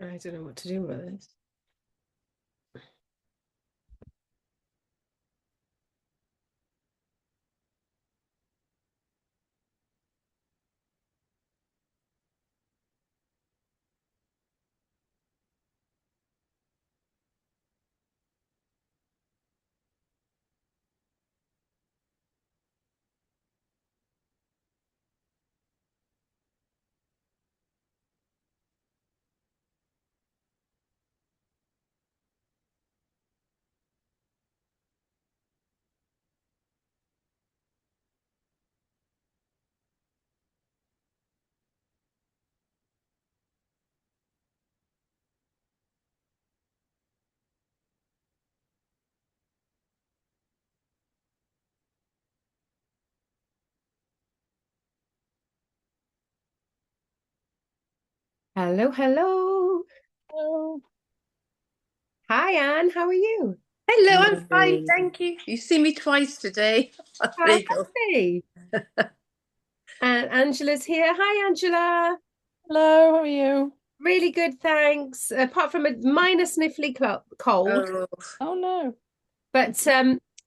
I don't know what to do with this. Hello, hello. Oh, Hi, Anne. How are you? Hello, I'm fine, lovely. thank you. You see me twice today. There Oh, you go. hey. And Angela's here. Hi, Angela. Hello, how are you? Really good, thanks. Apart from a minor sniffly cold, Oh, Oh no, but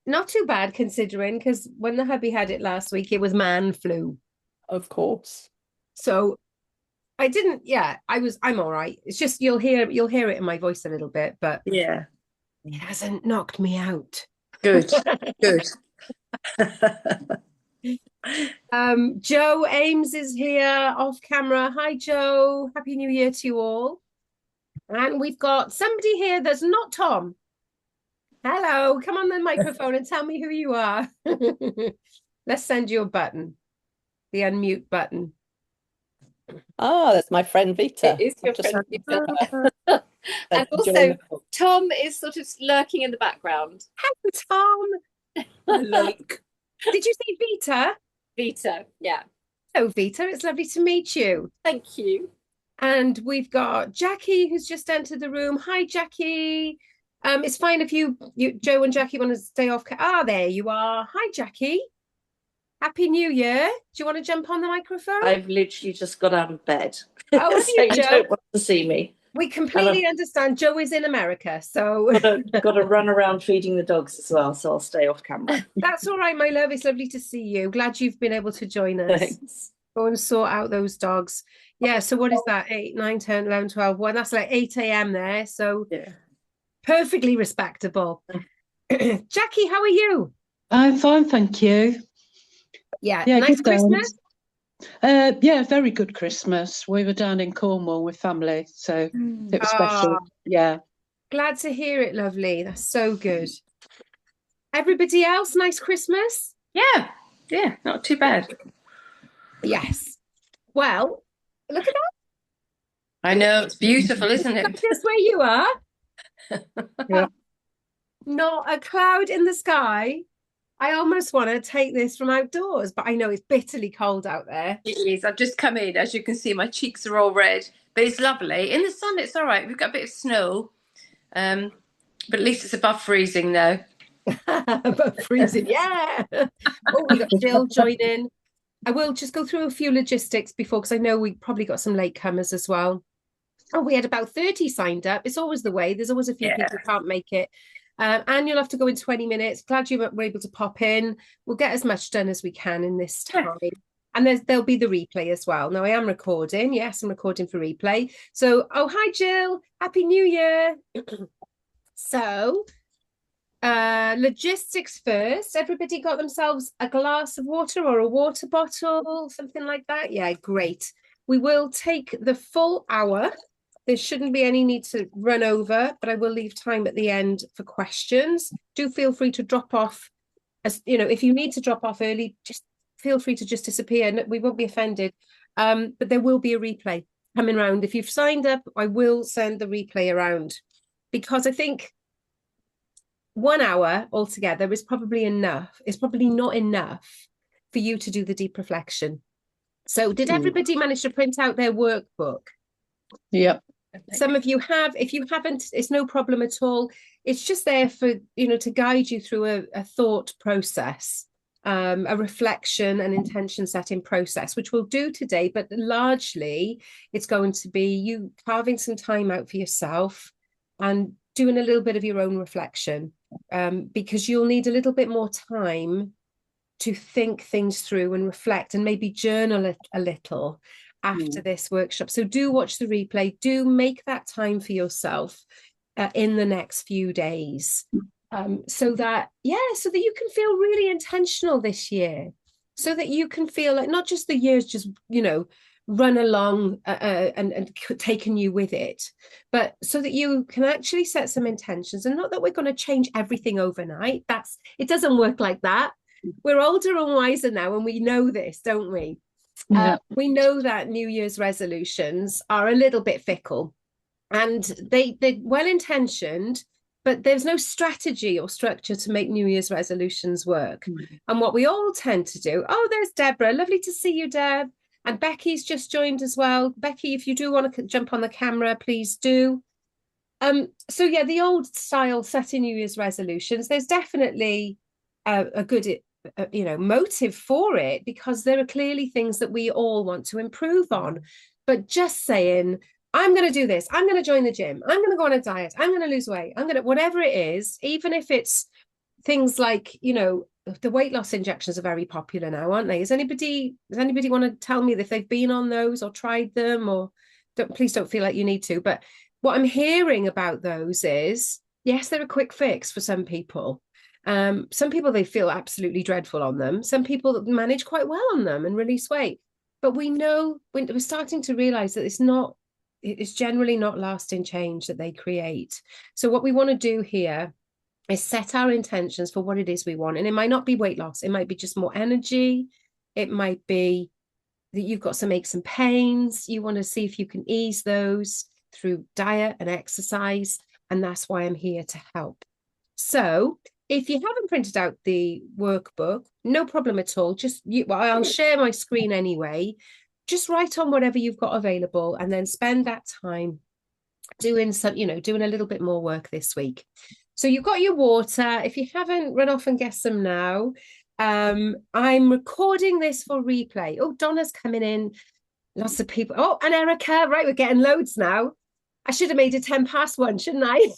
not too bad considering because when the hubby had it last week, it was man flu. of course. So I didn't, yeah, I'm all right. It's just you'll hear it in my voice a little bit, but yeah. it hasn't knocked me out. Good, good. Joe Ames is here off camera. Hi, Joe. Happy New Year to you all. And we've got somebody here that's not Tom. Hello, come on the microphone and tell me who you are. Let's send you a button, the unmute button. Ah, that's my friend It Vita. is I've your just friend Peter. said And to join also, the call. Tom is sort of lurking in the background. Hello, Tom. Like, Did you say Vita? Vita, yeah. Hello, Vita. It's lovely to meet you. Thank you. And we've got Jackie who's just entered the room. Hi, Jackie. It's fine if you Joe and Jackie want to stay off. There you are. Hi, Jackie. Happy New Year. Do you want to jump on the microphone? I've literally just got out of bed. Oh, have So you, you Joe? don't want to see me. We And I've completely understand. Joe is in America, so got to run around feeding the dogs as well, so I'll stay off camera. that's all right, my love. It's lovely to see you. Glad you've been able to join us. Thanks. Go and sort out those dogs. Yeah, so what is that? 8, 9, 10, 11, 12, 1. That's like 8 a.m. there. So Yeah. perfectly respectable. Jackie, how are you? I'm fine, thank you. Yeah, Yeah, nice good Christmas. thanks. Yeah, very good Christmas. We were down in Cornwall with family, so it was Ah, special. Yeah. glad to hear it, lovely. That's so good. Everybody else, nice Christmas? Yeah, yeah, not too bad. Yes. Well, look at I know, it's beautiful, isn't that. it? Just where you are. Yeah. Not a cloud in the sky. I almost want to take this from outdoors, but I know it's bitterly cold out there. It is. I've just come in. As you can see, my cheeks are all red, but it's lovely. In the sun, it's all right. We've got a bit of snow, but at least it's above freezing now. But freezing, yeah. Oh, we got Jill joining. I will just go through a few logistics before, because I know we probably got some latecomers as well. Oh, we had about 30 signed up. It's always the way. There's always a few people Yeah. who can't make it. And you'll have to go in 20 minutes. Glad you were able to pop in. We'll get as much done as we can in this Yeah. time. And there'll be the replay as well. Now, I am recording. Yes, I'm recording for replay. So, oh, hi, Jill. Happy New Year. So, logistics first. Everybody got themselves a glass of water or a water bottle, something like that? Yeah, great. We will take the full hour. There shouldn't be any need to run over, but I will leave time at the end for questions. Do feel free to drop off. As you know, if you need to drop off early, just feel free to just disappear. We won't be offended. But there will be a replay coming around. If you've signed up, I will send the replay around, because I think 1 hour altogether is probably enough. It's probably not enough for you to do the deep reflection. So, did Mm. everybody manage to print out their workbook? Yeah. Some of you have. If you haven't, it's no problem at all. It's just there for, to guide you through a thought process. a reflection and intention setting process, which we'll do today, but largely it's going to be you carving some time out for yourself and doing a little bit of your own reflection, because you'll need a little bit more time to think things through and reflect and maybe journal a little after this workshop. So do watch the replay, do make that time for yourself in the next few days. So that you can feel really intentional this year, so that you can feel like not just the year's just, run along and taken you with it, but so that you can actually set some intentions. And not that we're going to change everything overnight. It doesn't work like that. We're older and wiser now, and we know this, don't we? Yeah. We know that New Year's resolutions are a little bit fickle, and they're well-intentioned, but there's no strategy or structure to make New Year's resolutions work. And what we all tend to do, there's Deborah. Lovely to see you, Deb. And Becky's just joined as well. Becky, if you do want to jump on the camera, please do. So yeah, the old style setting New Year's resolutions, there's definitely a good motive for it, because there are clearly things that we all want to improve on. But just saying, I'm going to do this, I'm going to join the gym, I'm going to go on a diet, I'm going to lose weight, I'm going to, whatever it is, even if it's things like, the weight loss injections are very popular now, aren't they? Does anybody want to tell me if they've been on those or tried them? Or please don't feel like you need to. But what I'm hearing about those is, yes, they're a quick fix for some people. Some people, they feel absolutely dreadful on them. Some people manage quite well on them and release weight. But we know, we're starting to realize that it's generally not lasting change that they create. So what we want to do here is set our intentions for what it is we want. And it might not be weight loss. It might be just more energy. It might be that you've got some aches and pains. You want to see if you can ease those through diet and exercise. And that's why I'm here to help. So if you haven't printed out the workbook, no problem at all. I'll share my screen anyway. Just write on whatever you've got available, and then spend that time doing a little bit more work this week. So you've got your water. If you haven't, run off and get some now. I'm recording this for replay. Oh, Donna's coming in. Lots of people. Oh, and Erica. Right, we're getting loads now. I should have made it 1:10, shouldn't I?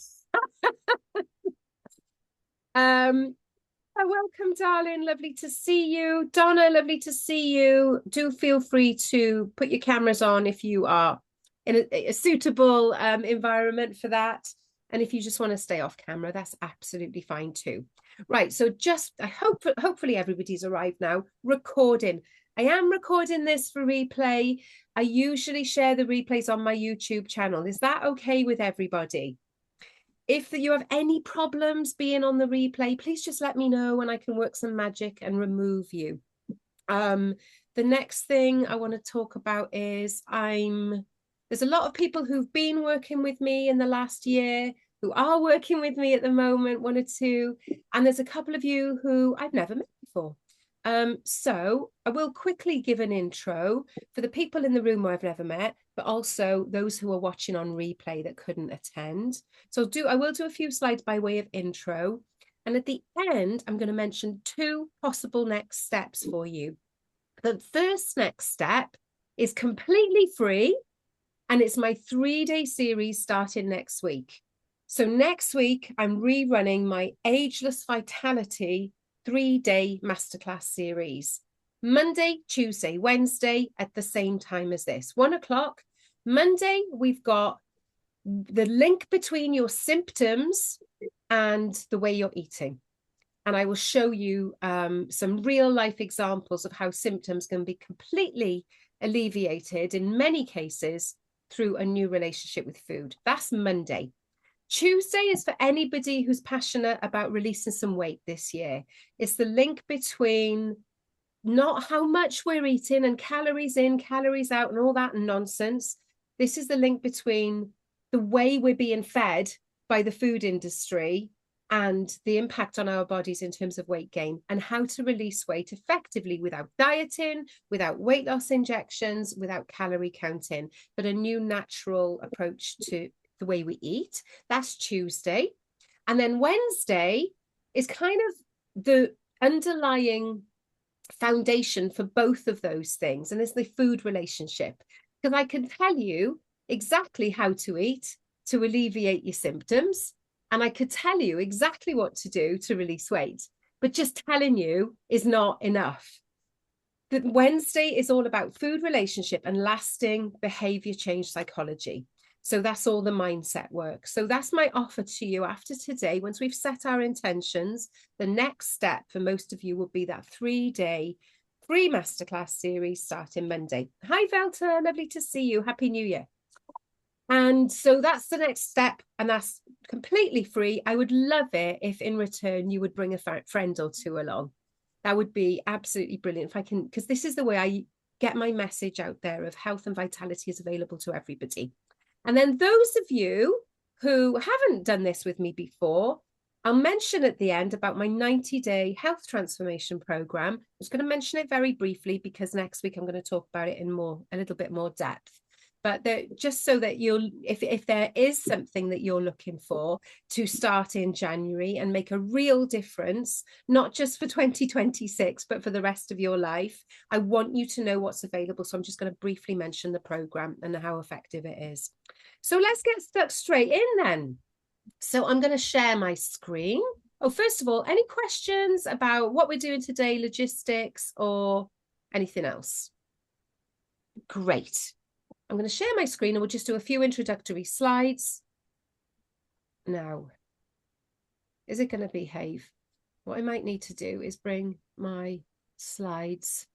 Welcome, darling. Lovely to see you. Donna, lovely to see you. Do feel free to put your cameras on if you are in a suitable environment for that. And if you just want to stay off camera, that's absolutely fine too. Right, so hopefully everybody's arrived now. Recording. I am recording this for replay. I usually share the replays on my YouTube channel. Is that okay with everybody? If you have any problems being on the replay, please just let me know and I can work some magic and remove you. The next thing I want to talk about is there's a lot of people who've been working with me in the last year, who are working with me at the moment, one or two, and there's a couple of you who I've never met before. So I will quickly give an intro for the people in the room who I've never met, but also those who are watching on replay that couldn't attend. So I will do a few slides by way of intro. And at the end, I'm going to mention 2 possible next steps for you. The first next step is completely free, and it's my 3-day series starting next week. So next week, I'm rerunning my Ageless Vitality 3-day masterclass series. Monday, Tuesday, Wednesday at the same time as this, 1 o'clock. Monday, we've got the link between your symptoms and the way you're eating. And I will show you some real life examples of how symptoms can be completely alleviated in many cases through a new relationship with food. That's Monday. Tuesday is for anybody who's passionate about releasing some weight this year. It's the link between not how much we're eating and calories in, calories out and all that nonsense. This is the link between the way we're being fed by the food industry and the impact on our bodies in terms of weight gain, and how to release weight effectively without dieting, without weight loss injections, without calorie counting, but a new natural approach to the way we eat. That's Tuesday. And then Wednesday is kind of the underlying foundation for both of those things, and it's the food relationship, because I can tell you exactly how to eat to alleviate your symptoms, and I could tell you exactly what to do to release weight, but just telling you is not enough. That Wednesday is all about food relationship and lasting behavior change psychology. So that's all the mindset work. So that's my offer to you after today. Once we've set our intentions, the next step for most of you will be that 3-day free masterclass series starting Monday. Hi, Velta. Lovely to see you. Happy New Year. And so that's the next step, and that's completely free. I would love it if in return you would bring a friend or two along. That would be absolutely brilliant if I can, because this is the way I get my message out there of health and vitality is available to everybody. And then those of you who haven't done this with me before, I'll mention at the end about my 90-day health transformation program. I was going to mention it very briefly because next week I'm going to talk about it in a little bit more depth. But just so that you'll, if there is something that you're looking for to start in January and make a real difference, not just for 2026, but for the rest of your life, I want you to know what's available. So I'm just going to briefly mention the program and how effective it is. So let's get stuck straight in then. So I'm going to share my screen. Oh, first of all, any questions about what we're doing today, logistics or anything else? Great. I'm going to share my screen and we'll just do a few introductory slides. Now, is it going to behave? What I might need to do is bring my slides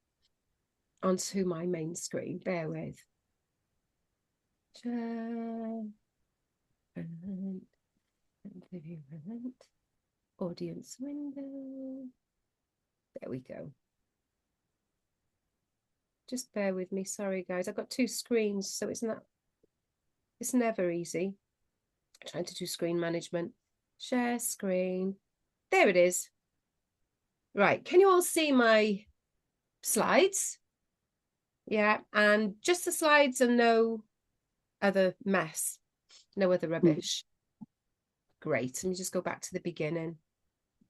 onto my main screen. Bear with. Share. Relevant. Interview relevant. Audience window. There we go. Just bear with me. Sorry, guys. I've got two screens, so it's never easy. I'm trying to do screen management. Share screen. There it is. Right. Can you all see my slides? Yeah. And just the slides and no other mess, no other rubbish. Great. Let me just go back to the beginning.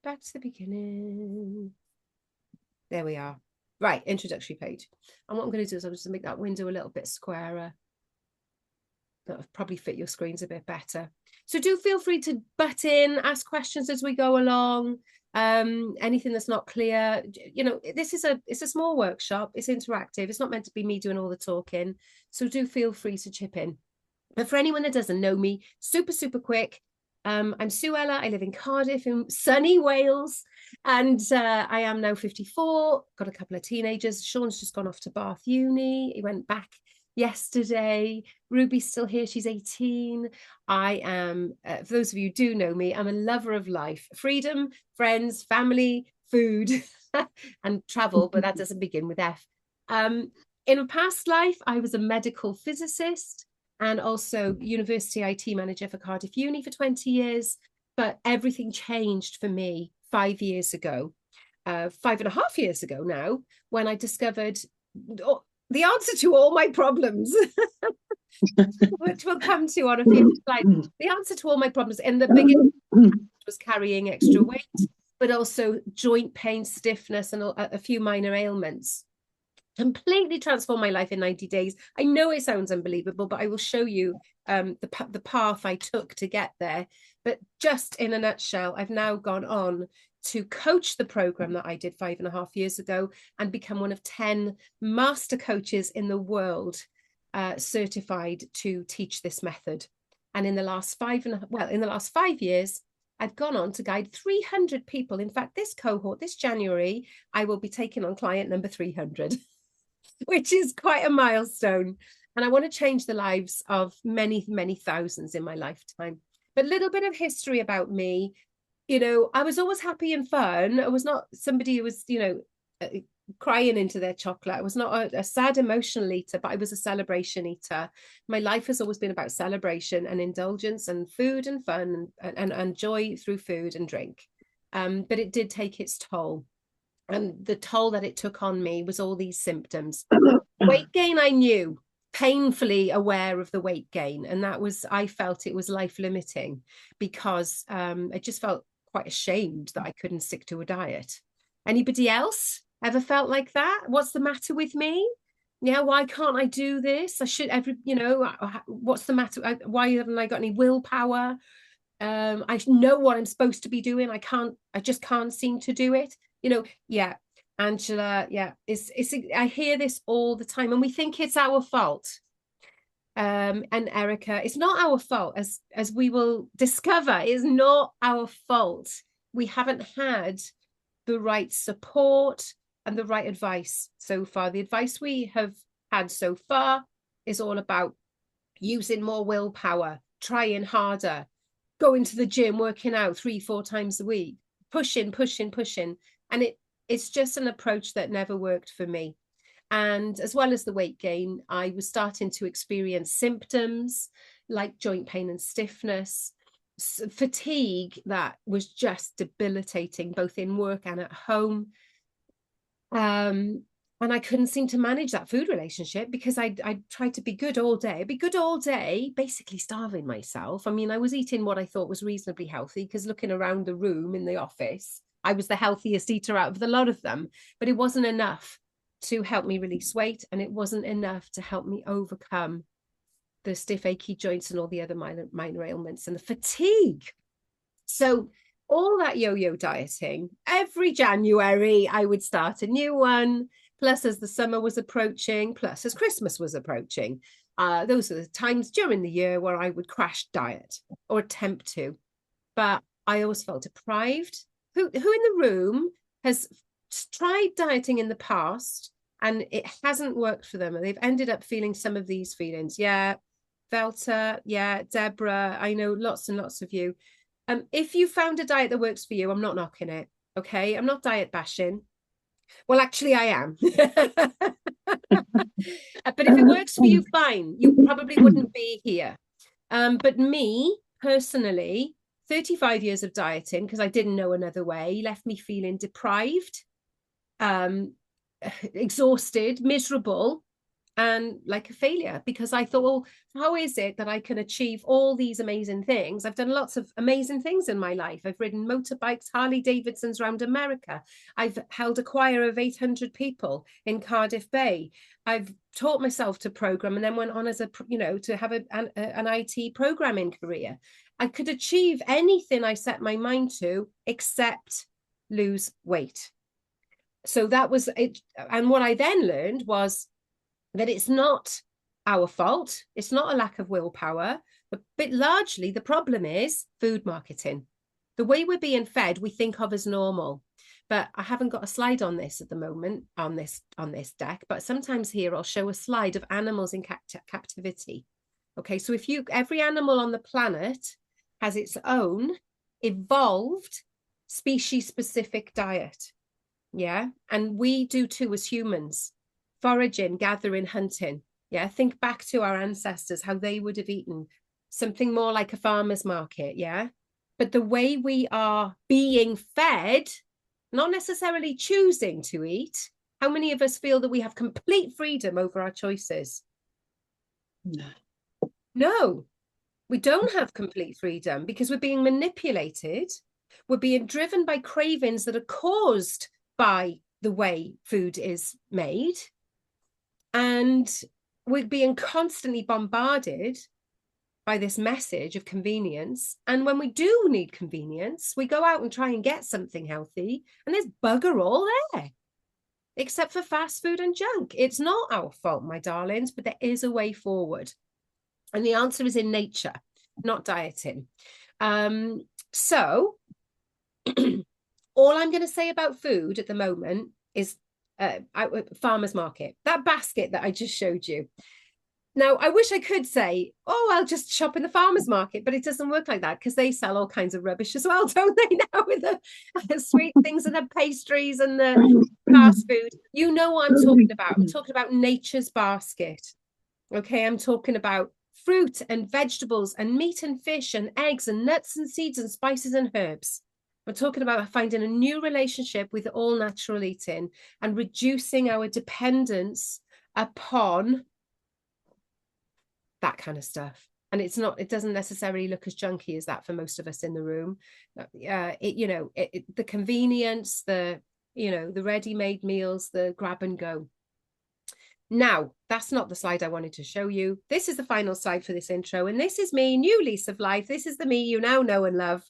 Back to the beginning. There we are. Right, introductory page. And what I'm going to do is I'm just going to make that window a little bit squarer. That'll probably fit your screens a bit better. So do feel free to butt in, ask questions as we go along. Anything that's not clear. You know, it's a small workshop. It's interactive. It's not meant to be me doing all the talking. So do feel free to chip in. But for anyone that doesn't know me, super, super quick. I'm Sue Ella. I live in Cardiff in sunny Wales, and I am now 54, got a couple of teenagers. Sean's just gone off to Bath Uni. He went back yesterday. Ruby's still here. She's 18. I am, for those of you who do know me, I'm a lover of life, freedom, friends, family, food, and travel, but that doesn't begin with F. In a past life, I was a medical physicist and also university IT manager for Cardiff Uni for 20 years. But everything changed for me 5 years ago, 5.5 years ago now, when I discovered the answer to all my problems, which we'll come to on a few slides. The answer to all my problems in the beginning was carrying extra weight, but also joint pain, stiffness, and a few minor ailments. Completely transformed my life in 90 days. I know it sounds unbelievable, but I will show you the path I took to get there. But just in a nutshell, I've now gone on to coach the program that I did 5.5 years ago and become one of 10 master coaches in the world certified to teach this method. And in the last 5 years, I've gone on to guide 300 people. In fact, this cohort, this January, I will be taking on client number 300. Which is quite a milestone. And I want to change the lives of many, many thousands in my lifetime. But a little bit of history about me. You know, I was always happy and fun. I was not somebody who was, you know, crying into their chocolate. I was not a sad emotional eater, but I was a celebration eater. My life has always been about celebration and indulgence and food and fun and joy through food and drink. But it did take its toll. And the toll that it took on me was all these symptoms. Weight gain, I knew, painfully aware of the weight gain. And I felt it was life limiting because I just felt quite ashamed that I couldn't stick to a diet. Anybody else? Ever felt like that? What's the matter with me? Yeah, why can't I do this? I should what's the matter? Why haven't I got any willpower? I know what I'm supposed to be doing. I just can't seem to do it. Yeah, Angela, yeah, I hear this all the time, and we think it's our fault. And Erica, it's not our fault, as we will discover, it's not our fault. We haven't had the right support and the right advice so far. The advice we have had so far is all about using more willpower, trying harder, going to the gym, working out 3-4 times a week, pushing. And it's just an approach that never worked for me. And as well as the weight gain, I was starting to experience symptoms like joint pain and stiffness, fatigue that was just debilitating, both in work and at home. And I couldn't seem to manage that food relationship because I tried to be good all day, basically starving myself. I mean, I was eating what I thought was reasonably healthy, because looking around the room in the office, I was the healthiest eater out of the lot of them, but it wasn't enough to help me release weight, and it wasn't enough to help me overcome the stiff, achy joints and all the other minor ailments and the fatigue. So all that yo-yo dieting, every January I would start a new one, plus as the summer was approaching, plus as Christmas was approaching. Those are the times during the year where I would crash diet or attempt to, but I always felt deprived. Who in the room has tried dieting in the past and it hasn't worked for them, and they've ended up feeling some of these feelings? Yeah, Velta, yeah, Deborah, I know lots and lots of you. If you found a diet that works for you, I'm not knocking it, okay? I'm not diet bashing. Well, actually, I am. But if it works for you, fine. You probably wouldn't be here. But me, personally, 35 years of dieting, because I didn't know another way, left me feeling deprived, exhausted, miserable, and like a failure, because I thought, well, how is it that I can achieve all these amazing things? I've done lots of amazing things in my life. I've ridden motorbikes, Harley Davidsons around America. I've held a choir of 800 people in Cardiff Bay. I've taught myself to program, and then went on as to have an IT programming career. I could achieve anything I set my mind to except lose weight. So that was it. And what I then learned was that it's not our fault. It's not a lack of willpower, but largely the problem is food marketing. The way we're being fed, we think of as normal. But I haven't got a slide on this at the moment on this deck, but sometimes here I'll show a slide of animals in captivity. Okay, so every animal on the planet has its own evolved species-specific diet. Yeah, and we do too as humans. Foraging, gathering, hunting. Yeah, think back to our ancestors, how they would have eaten something more like a farmer's market. Yeah, but the way we are being fed, not necessarily choosing to eat. How many of us feel that we have complete freedom over our choices? No, we don't have complete freedom, because we're being manipulated. We're being driven by cravings that are caused by the way food is made. And we're being constantly bombarded by this message of convenience. And when we do need convenience, we go out and try and get something healthy, and there's bugger all there, except for fast food and junk. It's not our fault, my darlings, but there is a way forward. And the answer is in nature, not dieting. So all I'm going to say about food at the moment is farmer's market, that basket that I just showed you. Now, I wish I could say, oh, I'll just shop in the farmer's market, but it doesn't work like that, because they sell all kinds of rubbish as well, don't they, now, with the sweet things and the pastries and the fast food. You know what I'm talking about. I'm talking about nature's basket. Okay, I'm talking about fruit and vegetables and meat and fish and eggs and nuts and seeds and spices and herbs. We're talking about finding a new relationship with all natural eating and reducing our dependence upon that kind of stuff. And it doesn't necessarily look as junky as that for most of us in the room. The convenience, the you know, the ready-made meals, the grab and go. Now, that's not the slide I wanted to show you. This is the final slide for this intro. And this is me, new lease of life. This is the me you now know and love,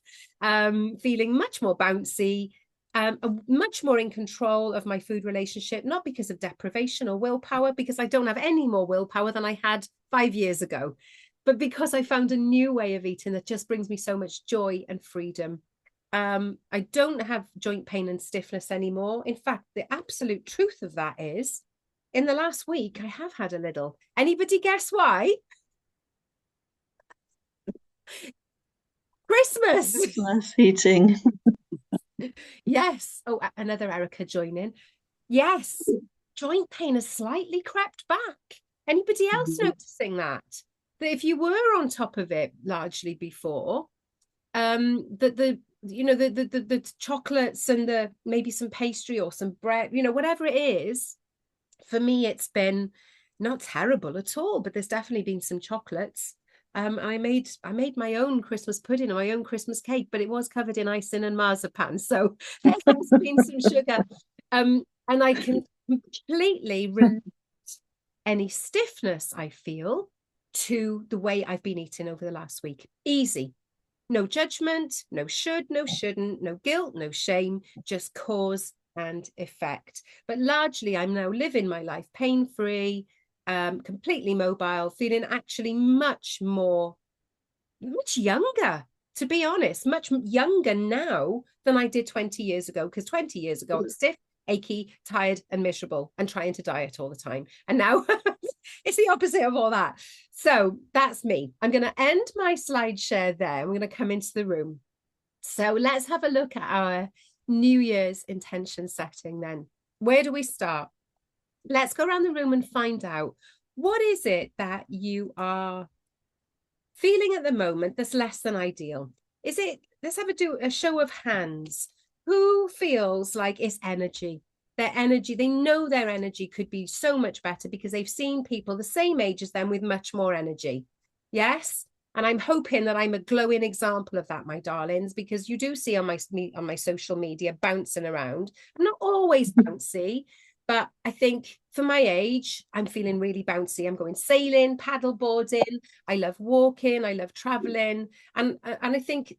feeling much more bouncy, much more in control of my food relationship, not because of deprivation or willpower, because I don't have any more willpower than I had 5 years ago, but because I found a new way of eating that just brings me so much joy and freedom. I don't have joint pain and stiffness anymore. In fact, the absolute truth of that is, in the last week, I have had a little. Anybody guess why? Christmas. Christmas eating. Yes. Oh, another Erica joining. Yes. Joint pain has slightly crept back. Anybody else noticing that? That if you were on top of it largely before, that the chocolates and the maybe some pastry or some bread, you know, whatever it is, for me, it's been not terrible at all, but there's definitely been some chocolates. I made my own Christmas pudding or my own Christmas cake, but it was covered in icing and marzipan. So there has been some sugar. And I can completely relate any stiffness I feel to the way I've been eating over the last week. Easy. No judgment, no should, no shouldn't, no guilt, no shame, just cause and effect. But largely, I'm now living my life pain-free, completely mobile, feeling actually much younger, to be honest, much younger now than I did 20 years ago, because 20 years ago I was stiff, achy, tired and miserable and trying to diet all the time. And now it's the opposite of all that. So that's me. I'm going to end my slide share there. I'm going to come into the room. So let's have a look at our New Year's intention setting then. Where do we start? Let's go around the room and find out, what is it that you are feeling at the moment that's less than ideal? Is it, let's have a show of hands. Who feels like it's energy? Their energy, they know their energy could be so much better because they've seen people the same age as them with much more energy. Yes? And I'm hoping that I'm a glowing example of that, my darlings, because you do see on my social media bouncing around. I'm not always bouncy, but I think for my age, I'm feeling really bouncy. I'm going sailing, paddle boarding. I love walking. I love traveling. And I think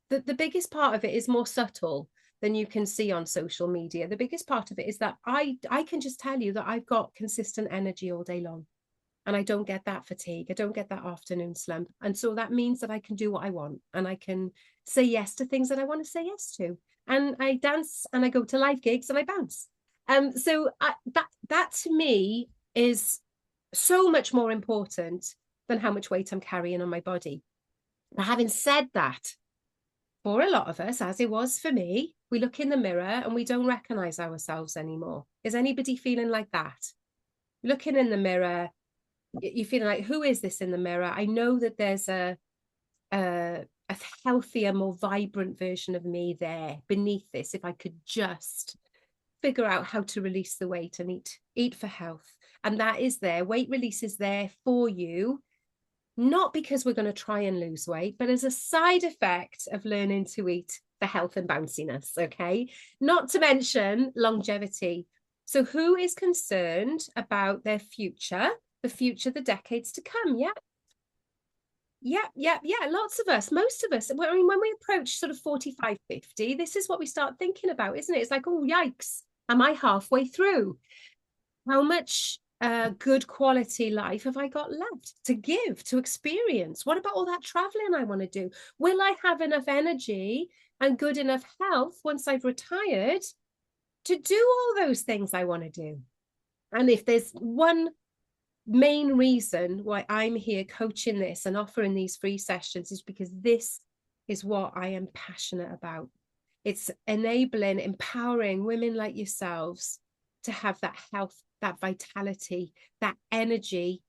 that the biggest part of it is more subtle than you can see on social media. The biggest part of it is that I can just tell you that I've got consistent energy all day long. And I don't get that fatigue. I don't get that afternoon slump. And so that means that I can do what I want and I can say yes to things that I want to say yes to. And I dance and I go to live gigs and I bounce. So that to me is so much more important than how much weight I'm carrying on my body. Now, having said that, for a lot of us, as it was for me, we look in the mirror and we don't recognize ourselves anymore. Is anybody feeling like that? Looking in the mirror, you're feeling like, who is this in the mirror? I know that there's a healthier, more vibrant version of me there beneath this. If I could just figure out how to release the weight and eat for health. And that is there. Weight release is there for you, not because we're going to try and lose weight, but as a side effect of learning to eat for health and bounciness, okay? Not to mention longevity. So who is concerned about their future, the decades to come? Yeah. Lots of us, most of us. I mean, when we approach sort of 45, 50, this is what we start thinking about, isn't it? It's like, oh, yikes, am I halfway through? How much good quality life have I got left to give, to experience? What about all that traveling I want to do? Will I have enough energy and good enough health once I've retired to do all those things I want to do? And if there's one main reason why I'm here coaching this and offering these free sessions, is because this is what I am passionate about. It's enabling, empowering women like yourselves to have that health, that vitality, that energy,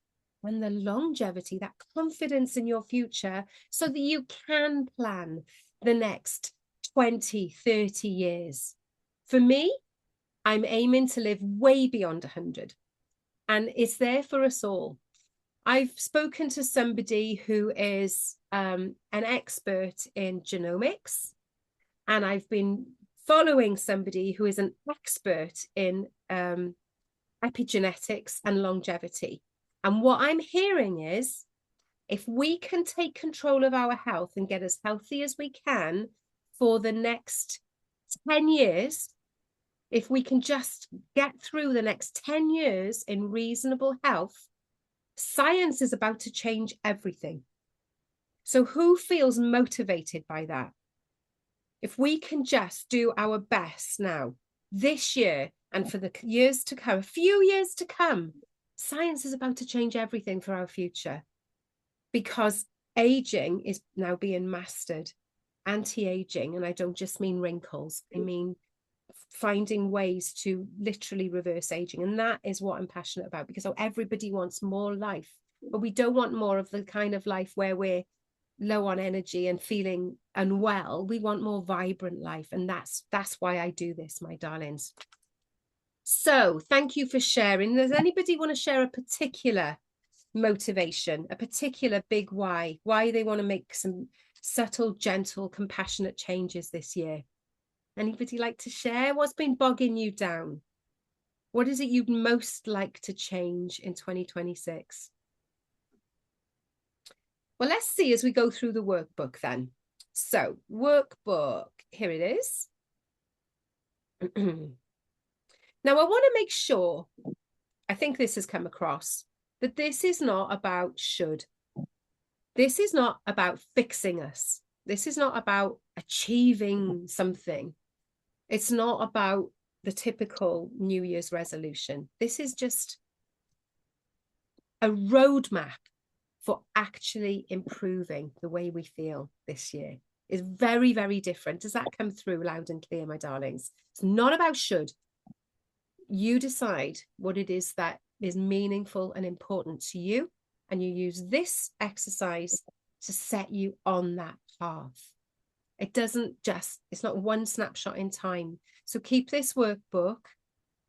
and the longevity, that confidence in your future, so that you can plan the next 20, 30 years. For me, I'm aiming to live way beyond 100. And it's there for us all. I've spoken to somebody who is an expert in genomics, and I've been following somebody who is an expert in epigenetics and longevity. And what I'm hearing is, if we can take control of our health and get as healthy as we can for the next 10 years, if we can just get through the next 10 years in reasonable health, science is about to change everything. So who feels motivated by that? If we can just do our best now, this year, and for the years to come, a few years to come, science is about to change everything for our future, because aging is now being mastered. Anti-aging, and I don't just mean wrinkles, I mean finding ways to literally reverse aging. And that is what I'm passionate about, because everybody wants more life, but we don't want more of the kind of life where we're low on energy and feeling unwell. We want more vibrant life, and that's why I do this, my darlings. So thank you for sharing. Does anybody want to share a particular motivation, a particular big why they want to make some subtle, gentle, compassionate changes this year? Anybody like to share? What's been bogging you down? What is it you'd most like to change in 2026? Well, let's see as we go through the workbook then. So, workbook, here it is. Now, I want to make sure, I think this has come across, that this is not about should. This is not about fixing us. This is not about achieving something. It's not about the typical New Year's resolution. This is just a roadmap for actually improving the way we feel this year. It's very, very different. Does that come through loud and clear, my darlings? It's not about should. You decide what it is that is meaningful and important to you, and you use this exercise to set you on that path. It's not one snapshot in time. So keep this workbook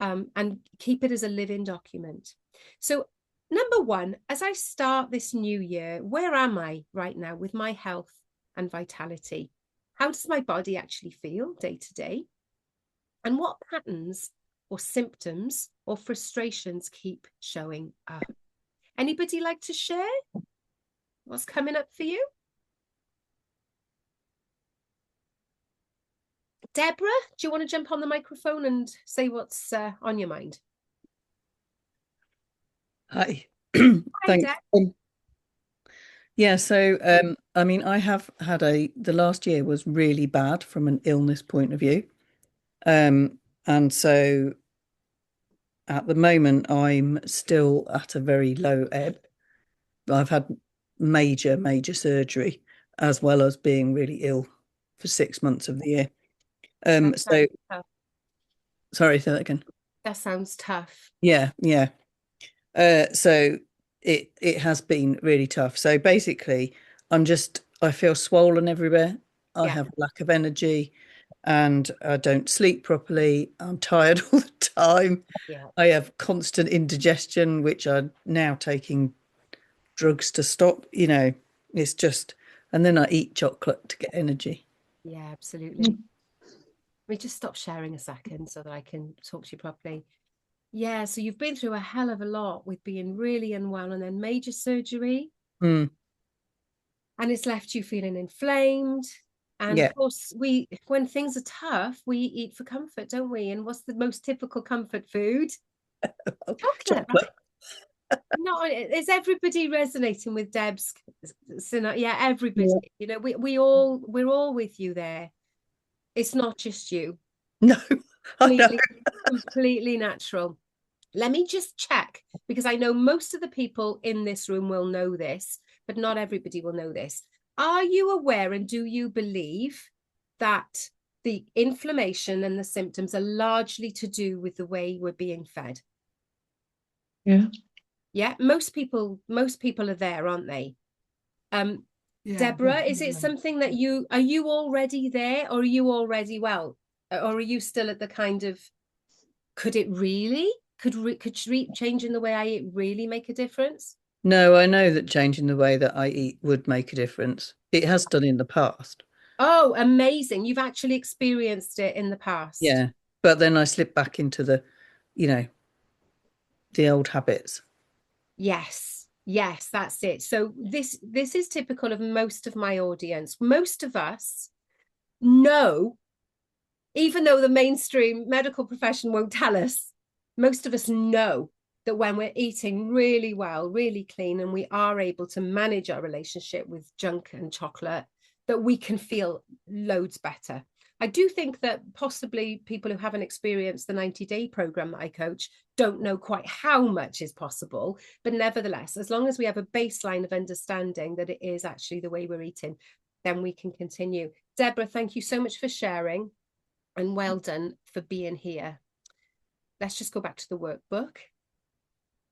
and keep it as a living document. So number one, as I start this new year, where am I right now with my health and vitality? How does my body actually feel day to day? And what patterns or symptoms or frustrations keep showing up? Anybody like to share what's coming up for you? Deborah, do you want to jump on the microphone and say what's on your mind? Hi. Hi, Thanks. Deb. Yeah, so I mean, I have had the last year was really bad from an illness point of view. And so at the moment I'm still at a very low ebb. I've had major surgery, as well as being really ill for 6 months of the year. So sorry, say that again. That sounds tough. Yeah. So it has been really tough. So basically, I feel swollen everywhere. I have lack of energy, and I don't sleep properly. I'm tired all the time. Yeah. I have constant indigestion, which I'm now taking drugs to stop. It's just, and then I eat chocolate to get energy. Yeah, absolutely. We just stop sharing a second so that I can talk to you properly. Yeah, so you've been through a hell of a lot with being really unwell and then major surgery. Mm. And it's left you feeling inflamed. And of course, when things are tough, we eat for comfort, don't we? And what's the most typical comfort food? Chocolate. Right? No, is everybody resonating with Deb's? Yeah, everybody. Yeah. We're all with you there. It's not just you. No, completely natural. Let me just check, because I know most of the people in this room will know this, but not everybody will know this. Are you aware, and do you believe that the inflammation and the symptoms are largely to do with the way we're being fed? Yeah. Yeah, most people are there, aren't they? Deborah, is it something that are you already there, or are you already well, or are you still at the kind of, could changing the way I eat really make a difference? No, I know that changing the way that I eat would make a difference. It has done in the past. Oh, amazing. You've actually experienced it in the past. Yeah. But then I slipped back into the, you know, the old habits. Yes, yes, that's it. So this is typical of most of my audience. Most of us know, even though the mainstream medical profession won't tell us, most of us know that when we're eating really well, really clean, and we are able to manage our relationship with junk and chocolate, that we can feel loads better. I do think that possibly people who haven't experienced the 90-day program that I coach don't know quite how much is possible. But nevertheless, as long as we have a baseline of understanding that it is actually the way we're eating, then we can continue. Deborah, thank you so much for sharing, and well done for being here. Let's just go back to the workbook.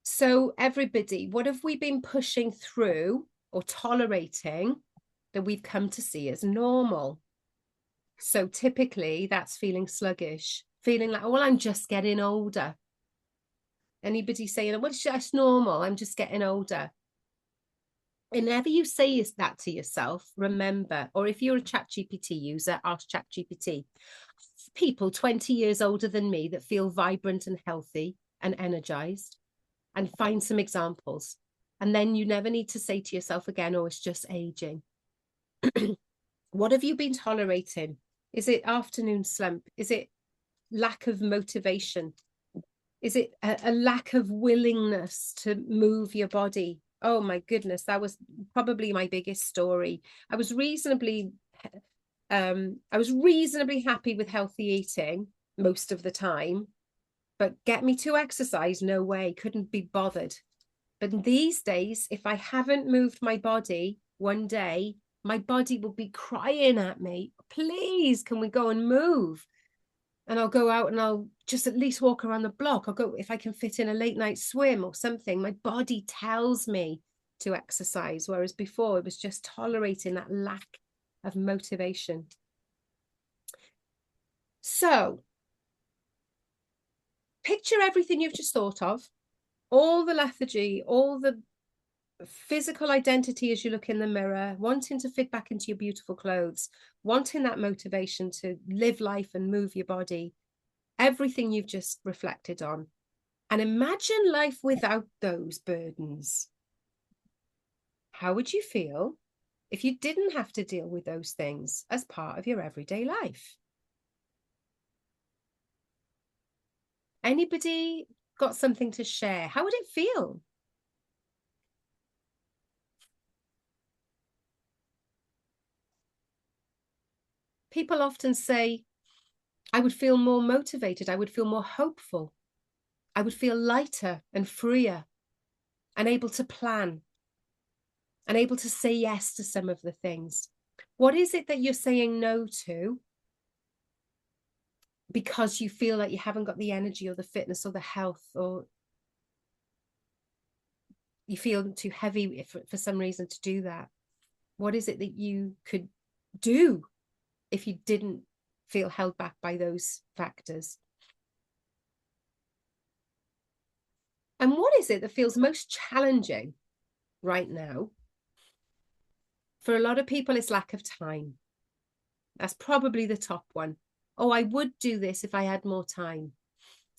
So everybody, what have we been pushing through or tolerating that we've come to see as normal? So typically that's feeling sluggish, feeling like, oh, well, I'm just getting older. Anybody saying, well, that's normal, I'm just getting older. Whenever you say that to yourself, remember, or if you're a ChatGPT user, ask ChatGPT. People 20 years older than me that feel vibrant and healthy and energized, and find some examples. And then you never need to say to yourself again, oh, it's just aging. What have you been tolerating? Is it afternoon slump? Is it lack of motivation? Is it a lack of willingness to move your body? Oh my goodness, that was probably my biggest story. I was reasonably happy with healthy eating most of the time, but get me to exercise, no way, couldn't be bothered. But these days, if I haven't moved my body one day, my body will be crying at me, please, can we go and move? And I'll go out and I'll just at least walk around the block. I'll go, if I can fit in a late night swim or something, my body tells me to exercise. Whereas before it was just tolerating that lack of motivation. So picture everything you've just thought of, all the lethargy, all the physical identity as you look in the mirror, wanting to fit back into your beautiful clothes, wanting that motivation to live life and move your body, everything you've just reflected on. And imagine life without those burdens. How would you feel if you didn't have to deal with those things as part of your everyday life? Anybody got something to share? How would it feel? People often say, I would feel more motivated, I would feel more hopeful, I would feel lighter and freer and able to plan and able to say yes to some of the things. What is it that you're saying no to because you feel like you haven't got the energy or the fitness or the health, or you feel too heavy for some reason to do that? What is it that you could do if you didn't feel held back by those factors? And what is it that feels most challenging right now? For a lot of people, it's lack of time. That's probably the top one. Oh, I would do this if I had more time.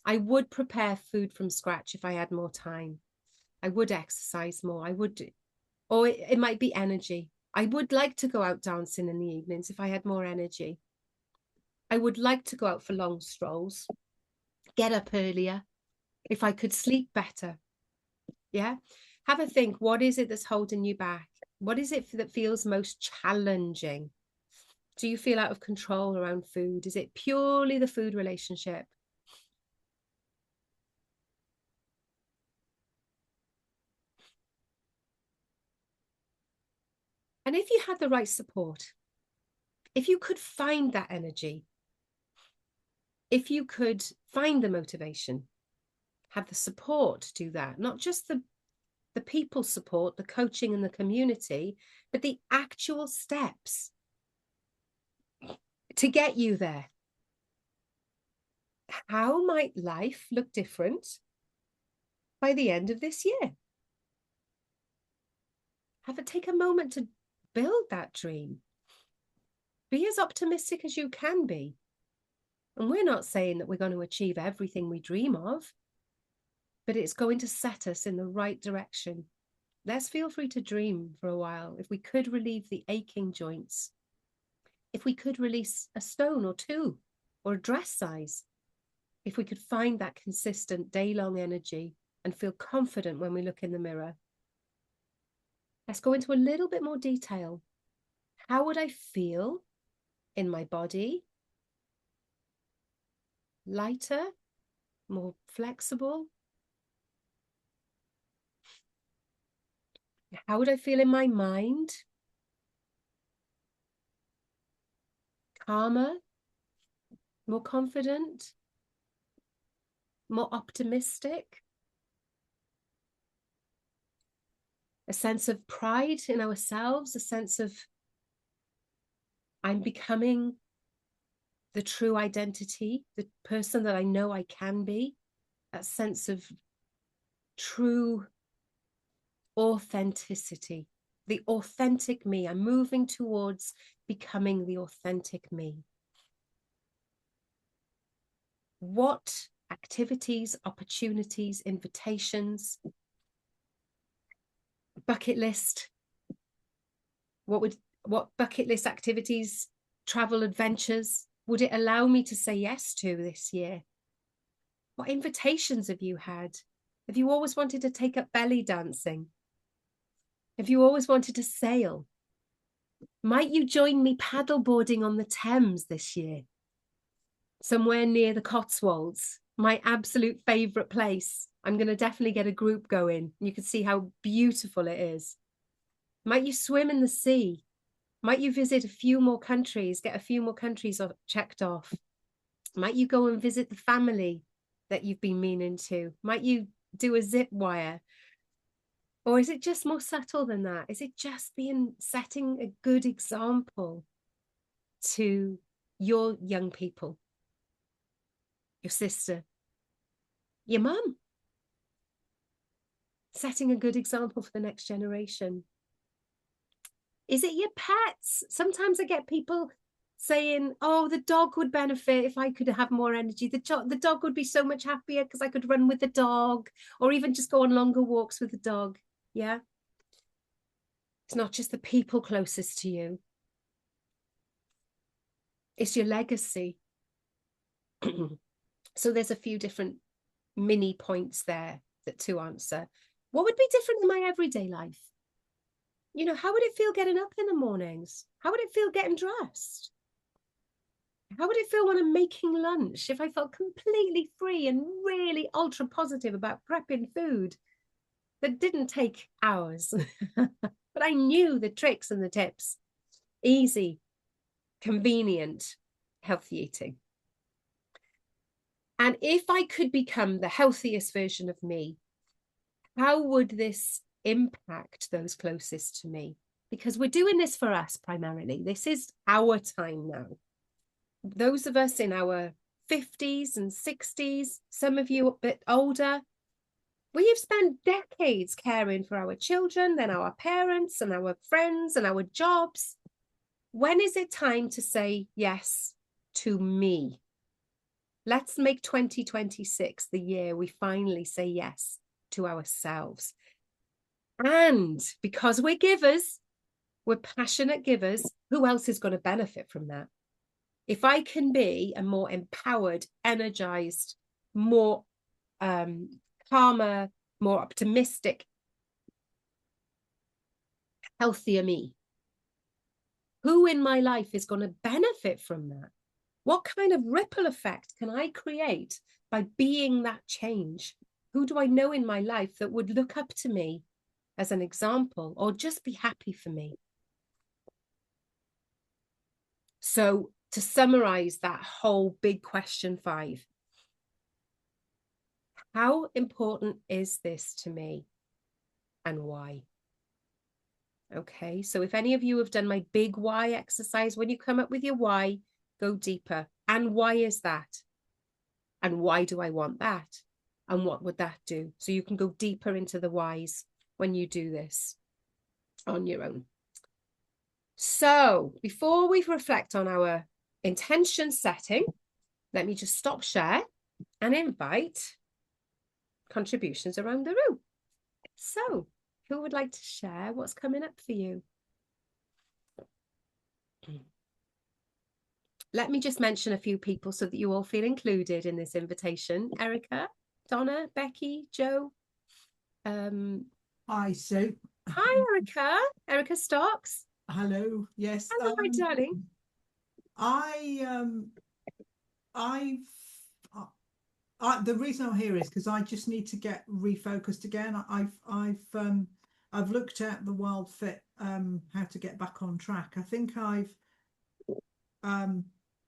I would prepare food from scratch if I had more time. I would exercise more. I would do, or it might be energy. I would like to go out dancing in the evenings if I had more energy. I would like to go out for long strolls, get up earlier, if I could sleep better. Yeah. Have a think. What is it that's holding you back? What is it that feels most challenging? Do you feel out of control around food? Is it purely the food relationship? And if you had the right support, if you could find that energy, if you could find the motivation, have the support to do that, not just the people support, the coaching and the community, but the actual steps to get you there. How might life look different by the end of this year? Take a moment to build that dream. Be as optimistic as you can be. And we're not saying that we're going to achieve everything we dream of, but it's going to set us in the right direction. Let's feel free to dream for a while. If we could relieve the aching joints, if we could release a stone or two, or a dress size, if we could find that consistent day-long energy and feel confident when we look in the mirror. Let's go into a little bit more detail. How would I feel in my body? Lighter, more flexible? How would I feel in my mind? Calmer, more confident, more optimistic? A sense of pride in ourselves, a sense of I'm becoming the true identity, the person that I know I can be, that sense of true authenticity, the authentic me. I'm moving towards becoming the authentic me. What activities, opportunities, invitations, bucket list, what bucket list activities, travel adventures would it allow me to say yes to this year? What invitations have you had? Have you always wanted to take up belly dancing? Have you always wanted to sail? Might you join me paddleboarding on the Thames this year? Somewhere near the Cotswolds, my absolute favourite place. I'm going to definitely get a group going. You can see how beautiful it is. Might you swim in the sea? Might you visit a few more countries, get a few more countries checked off? Might you go and visit the family that you've been meaning to? Might you do a zip wire? Or is it just more subtle than that? Is it just setting a good example to your young people, your sister, your mum? Setting a good example for the next generation. Is it your pets? Sometimes I get people saying, oh, the dog would benefit if I could have more energy. The dog would be so much happier because I could run with the dog or even just go on longer walks with the dog. Yeah. It's not just the people closest to you. It's your legacy. So there's a few different mini points there to answer. What would be different in my everyday life? You know, how would it feel getting up in the mornings? How would it feel getting dressed? How would it feel when I'm making lunch if I felt completely free and really ultra positive about prepping food that didn't take hours, but I knew the tricks and the tips? Easy, convenient, healthy eating. And if I could become the healthiest version of me, how would this impact those closest to me? Because we're doing this for us primarily. This is our time now. Those of us in our 50s and 60s, some of you a bit older, we have spent decades caring for our children, then our parents and our friends and our jobs. When is it time to say yes to me? Let's make 2026 the year we finally say yes to ourselves. And because we're givers, we're passionate givers, who else is going to benefit from that? If I can be a more empowered, energized, more calmer, more optimistic, healthier me, who in my life is going to benefit from that? What kind of ripple effect can I create by being that change? Who do I know in my life that would look up to me as an example or just be happy for me? So to summarize that whole big question 5, how important is this to me and why? Okay, so if any of you have done my big why exercise, when you come up with your why, go deeper. And why is that? And why do I want that? And what would that do? So you can go deeper into the whys when you do this on your own. So before we reflect on our intention setting, let me just stop share and invite contributions around the room. So who would like to share what's coming up for you? Let me just mention a few people so that you all feel included in this invitation. Erica, Donna, Becky, Joe. Hi, Sue. Hi, Erica. Erica Stocks. Hello. Yes. Hello, my darling. The reason I'm here is because I just need to get refocused again. I've looked at the Wild Fit, how to get back on track. I think I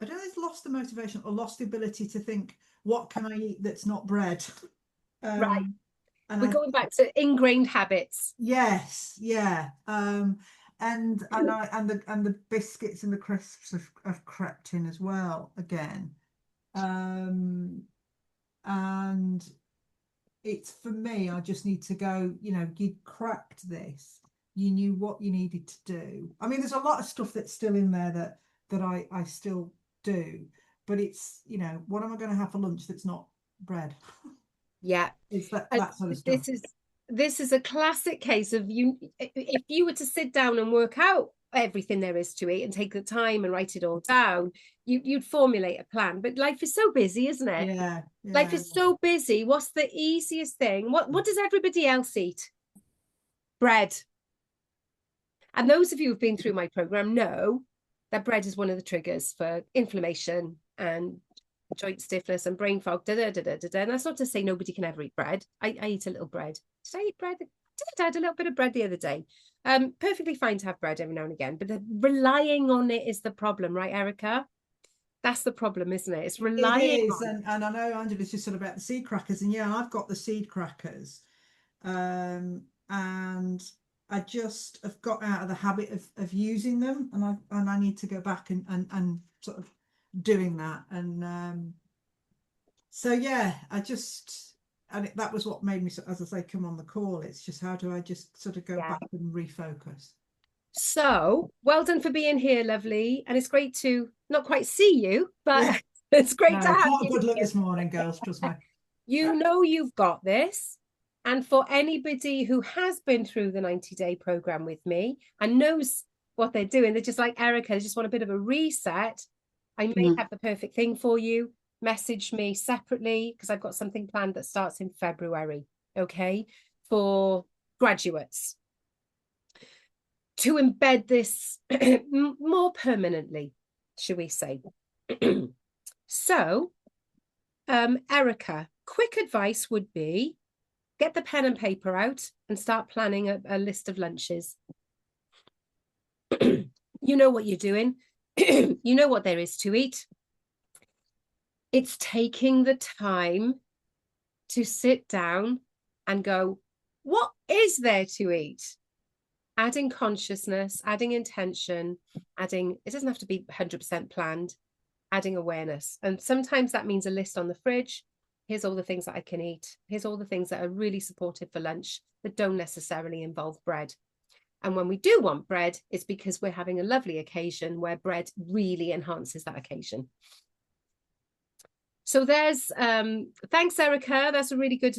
don't know, it's lost the motivation or lost the ability to think, what can I eat that's not bread? Right. And We're going back to ingrained habits. Yes, yeah. And the biscuits and the crisps have crept in as well again. And it's, for me, I just need to go, you'd cracked this, you knew what you needed to do. I mean, there's a lot of stuff that's still in there that I still do, but it's, what am I going to have for lunch that's not bread? Yeah. It's that sort of stuff. This is a classic case of if you were to sit down and work out everything there is to eat and take the time and write it all down, you'd formulate a plan. But life is so busy, isn't it? Yeah. Life is so busy. What's the easiest thing? What does everybody else eat? Bread. And those of you who've been through my program know that bread is one of the triggers for inflammation and joint stiffness and brain fog. And that's not to say nobody can ever eat bread. I eat a little bread. Did I eat bread? I had a little bit of bread the other day. Perfectly fine to have bread every now and again, but relying on it is the problem, right, Erica? That's the problem, isn't it? It's relying. It is, and I know Angela's just said about the seed crackers, and yeah, I've got the seed crackers, and I just have got out of the habit of using them, and I need to go back and sort of doing that, and so yeah, that was what made me, as I say, come on the call. It's just, how do I just sort of go back and refocus? So well done for being here, lovely, and it's great to not quite see you, but it's great to have you. Good luck this morning, girls, trust me. You've got this. And for anybody who has been through the 90-day program with me and knows what they're doing, they're just like Erica, they just want a bit of a reset. I may have the perfect thing for you. Message me separately, because I've got something planned that starts in February, okay, for graduates, to embed this more permanently, shall we say. So, Erica, quick advice would be, get the pen and paper out and start planning a list of lunches. You know what you're doing. You know what there is to eat. It's taking the time to sit down and go, what is there to eat? Adding consciousness, adding intention, it doesn't have to be 100% planned, adding awareness. And sometimes that means a list on the fridge. Here's all the things that I can eat. Here's all the things that are really supportive for lunch that don't necessarily involve bread. And when we do want bread, it's because we're having a lovely occasion where bread really enhances that occasion. So there's, thanks, Erica. That's a really good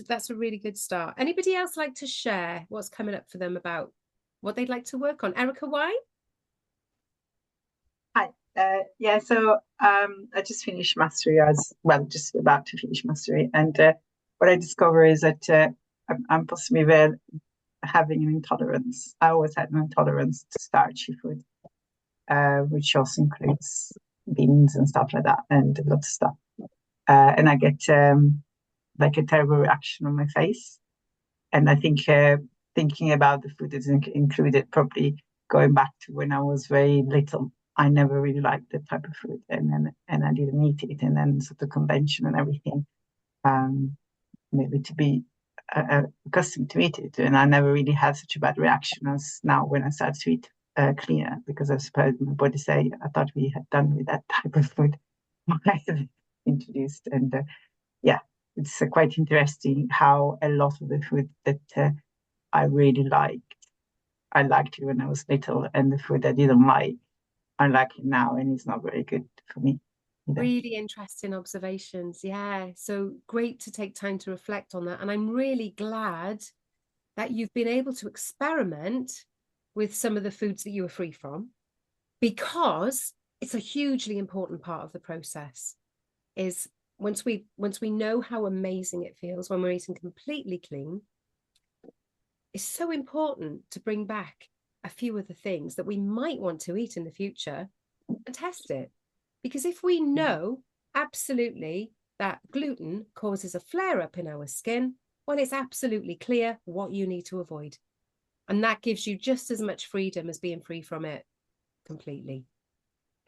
start. Anybody else like to share what's coming up for them about what they'd like to work on? Erica, why? Hi. Yeah, so I just finished mastery, just about to finish mastery. And what I discovered is that I'm possibly having an intolerance. I always had an intolerance to starchy food, which also includes beans and stuff like that, and a lot of stuff. And I get like a terrible reaction on my face. And I think thinking about the food that's included, probably going back to when I was very little, I never really liked that type of food, and I didn't eat it, and then sort of convention and everything, maybe to be accustomed to eat it, and I never really had such a bad reaction as now when I start to eat cleaner, because I suppose my body say, I thought we had done with that type of food introduced. And it's quite interesting how a lot of the food that I really liked I liked it when I was little, and the food I didn't like, I like it now, and it's not very good for me either. Really interesting observations. Yeah. So great to take time to reflect on that. And I'm really glad that you've been able to experiment with some of the foods that you were free from, because it's a hugely important part of the process. Is once we know how amazing it feels when we're eating completely clean, it's so important to bring back a few of the things that we might want to eat in the future and test it. Because if we know absolutely that gluten causes a flare-up in our skin, well, it's absolutely clear what you need to avoid. And that gives you just as much freedom as being free from it completely.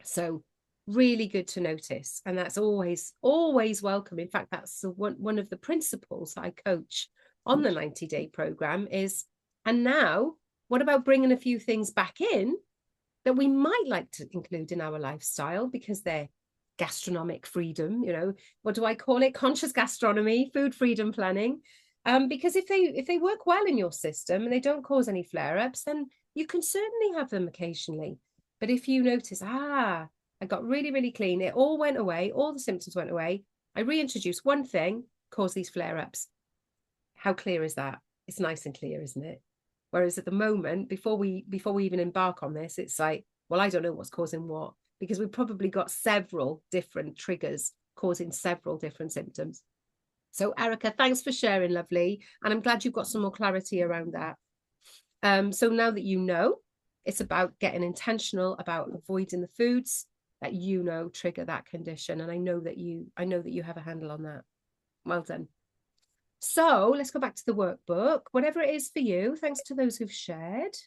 So really good to notice. And that's always welcome. In fact, that's one of the principles that I coach on the 90-day program is, and now, what about bringing a few things back in that we might like to include in our lifestyle because they're gastronomic freedom, what do I call it? Conscious gastronomy, food freedom planning. Because if they work well in your system and they don't cause any flare-ups, then you can certainly have them occasionally. But if you notice, I got really, really clean, it all went away, all the symptoms went away, I reintroduced one thing, caused these flare-ups. How clear is that? It's nice and clear, isn't it? Whereas at the moment, before we even embark on this, it's like, well, I don't know what's causing what, because we've probably got several different triggers causing several different symptoms. So Erica, thanks for sharing, lovely. And I'm glad you've got some more clarity around that. So now that you know, it's about getting intentional about avoiding the foods that trigger that condition. And I know that you have a handle on that. Well done. So let's go back to the workbook, whatever it is for you. Thanks to those who've shared.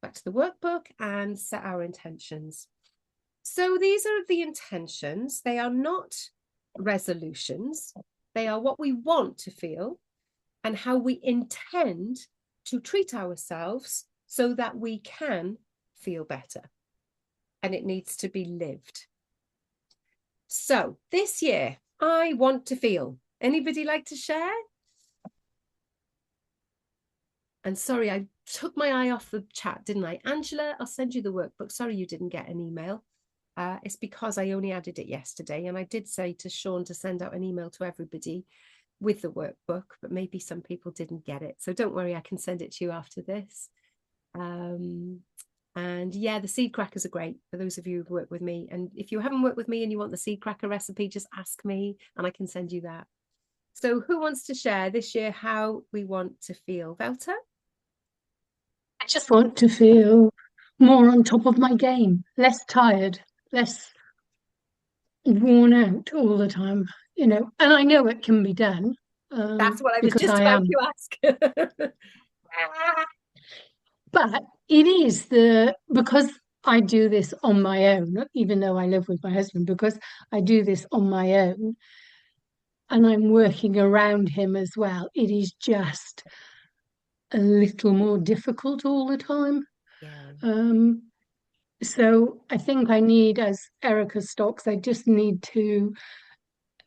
Back to the workbook and set our intentions. So these are the intentions. They are not resolutions. They are what we want to feel and how we intend to treat ourselves so that we can feel better. And it needs to be lived. So this year, I want to feel. Anybody like to share? And sorry, I took my eye off the chat, didn't I? Angela, I'll send you the workbook. Sorry you didn't get an email. It's because I only added it yesterday. And I did say to Sean to send out an email to everybody with the workbook, but maybe some people didn't get it. So don't worry, I can send it to you after this. And yeah, the seed crackers are great for those of you who've worked with me. And if you haven't worked with me and you want the seed cracker recipe, just ask me and I can send you that. So who wants to share this year how we want to feel? Velta? I just want to feel more on top of my game, less tired, less worn out all the time, and I know it can be done. That's what I was because just I about am. to ask. But it is because I do this on my own, even though I live with my husband, because I do this on my own and I'm working around him as well. It is just a little more difficult all the time. Yeah. So I think I need, as Erica Stocks, I just need to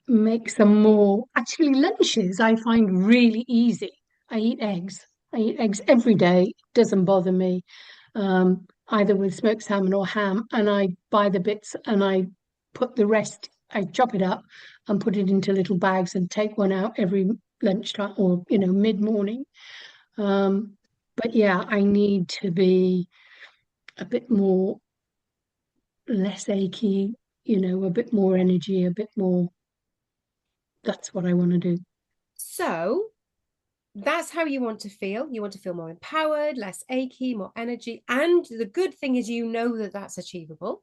make some more. Actually, lunches I find really easy. I eat eggs. I eat eggs every day. It doesn't bother me. Either with smoked salmon or ham, and I buy the bits and I put the rest, I chop it up and put it into little bags and take one out every lunchtime or mid-morning. But yeah, I need to be a bit more less achy, a bit more energy, a bit more. That's what I want to do. So that's how you want to feel. You want to feel more empowered, less achy, more energy. And the good thing is that that's achievable.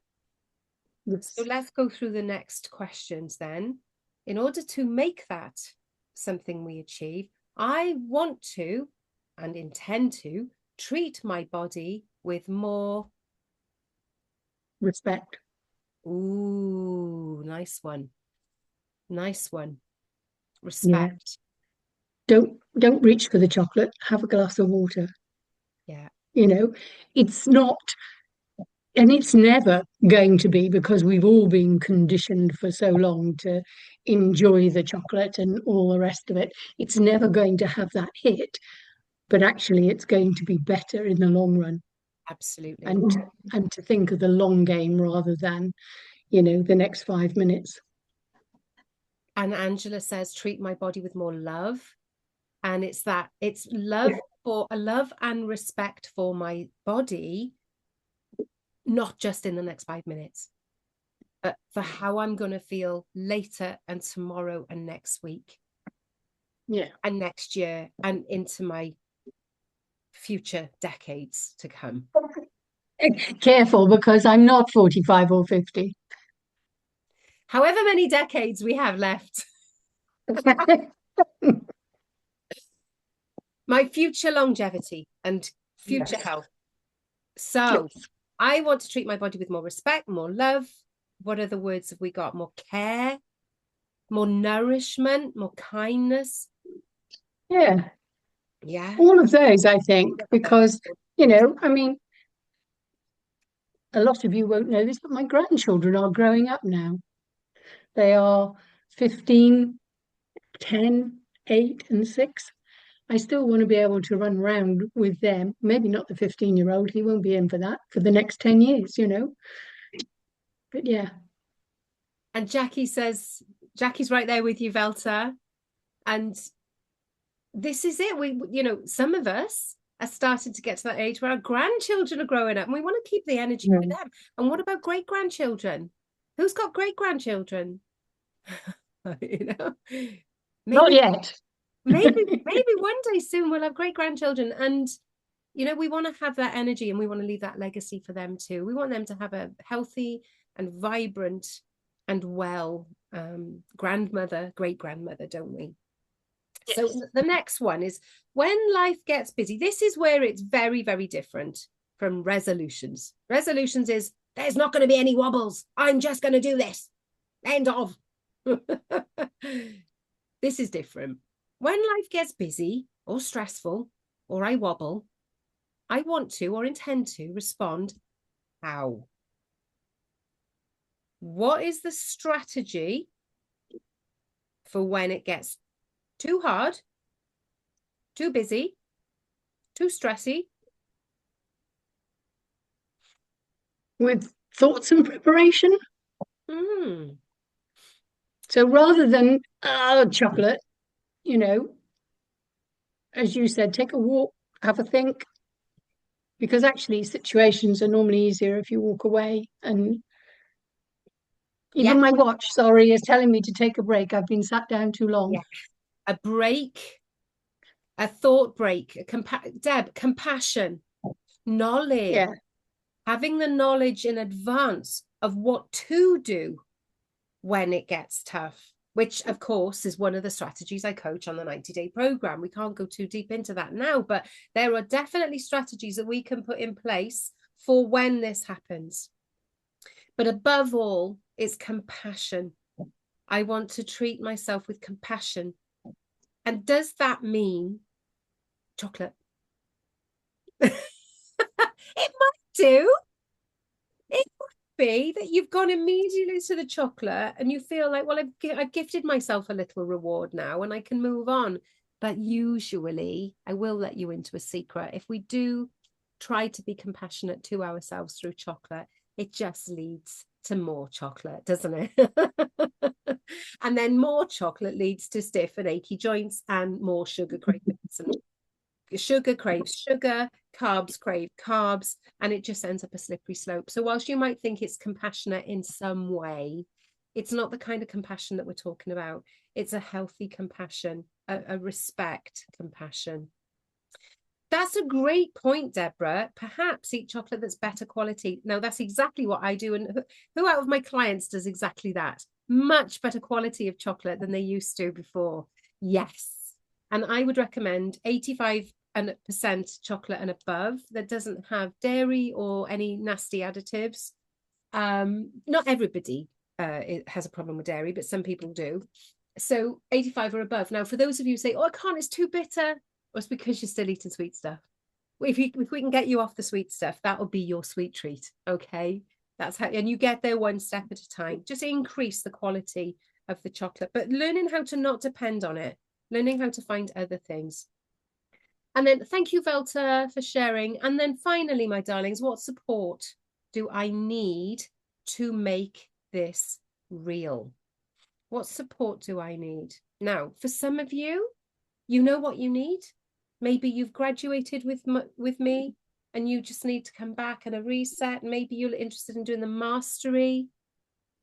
Yes. So let's go through the next questions then. In order to make that something we achieve, I want to and intend to treat my body with more respect. Ooh, nice one. Nice one. Respect. Yeah. Don't reach for the chocolate. Have a glass of water. Yeah. It's not, and it's never going to be, because we've all been conditioned for so long to enjoy the chocolate and all the rest of it. It's never going to have that hit. but actually it's going to be better in the long run. Absolutely. And to think of the long game rather than, the next 5 minutes. And Angela says, treat my body with more love. And it's love for a love and respect for my body, not just in the next 5 minutes, but for how I'm going to feel later and tomorrow and next week. Yeah. And next year and into my future decades to come. Careful, because I'm not 45 or 50. However many decades we have left. My future longevity and future health. So I want to treat my body with more respect, more love. What other words have we got? More care, more nourishment, more kindness. Yeah. Yeah. All of those, I think, because, I mean, a lot of you won't know this, but my grandchildren are growing up now. They are 15, 10, 8 and 6. I still want to be able to run around with them. Maybe not the 15-year-old. He won't be in for that for the next 10 years, But yeah. And Jackie says, Jackie's right there with you, Velta. And this is it. We, some of us are starting to get to that age where our grandchildren are growing up and we want to keep the energy with them. And what about great-grandchildren? Who's got great-grandchildren? Maybe, Not yet. maybe one day soon we'll have great-grandchildren. And, we want to have that energy and we want to leave that legacy for them too. We want them to have a healthy and vibrant and well great-grandmother, don't we? So the next one is when life gets busy. This is where it's very, very different from resolutions. Resolutions is there's not going to be any wobbles. I'm just going to do this. End of. This is different. When life gets busy or stressful or I wobble, I want to or intend to respond how? What is the strategy for when it gets too hard, too busy, too stressy? With thoughts and preparation. So rather than chocolate, as you said, take a walk, have a think, because actually situations are normally easier if you walk away. And even my watch, sorry, is telling me to take a break. I've been sat down too long. A break, a thought break, compassion, knowledge, having the knowledge in advance of what to do when it gets tough, which of course is one of the strategies I coach on the 90-day program. We can't go too deep into that now, but there are definitely strategies that we can put in place for when this happens. But above all, it's compassion. I want to treat myself with compassion. And does that mean chocolate? It might do. It would be that you've gone immediately to the chocolate and you feel like, well, I've gifted myself a little reward now and I can move on. But usually, I will let you into a secret. If we do try to be compassionate to ourselves through chocolate, it just leads to more chocolate, doesn't it? And then more chocolate leads to stiff and achy joints and more sugar cravings. And sugar craves sugar, carbs crave carbs, and it just ends up a slippery slope. So whilst you might think it's compassionate in some way, it's not the kind of compassion that we're talking about. It's a healthy compassion, a respect compassion. That's a great point, Deborah. Perhaps eat chocolate that's better quality. Now, that's exactly what I do. And who out of my clients does exactly that? Much better quality of chocolate than they used to before. Yes. And I would recommend 85% chocolate and above that doesn't have dairy or any nasty additives. Not everybody has a problem with dairy, but some people do. So 85 or above. Now, for those of you who say, oh, I can't, it's too bitter. Well, it's because you're still eating sweet stuff. If we can get you off the sweet stuff, that will be your sweet treat. Okay. That's how, and you get there one step at a time. Just increase the quality of the chocolate, but learning how to not depend on it, learning how to find other things. And then thank you, Velta, for sharing. And then finally, my darlings, what support do I need to make this real? What support do I need? Now, for some of you, you know what you need. Maybe you've graduated with me and you just need to come back and a reset. Maybe you're interested in doing the mastery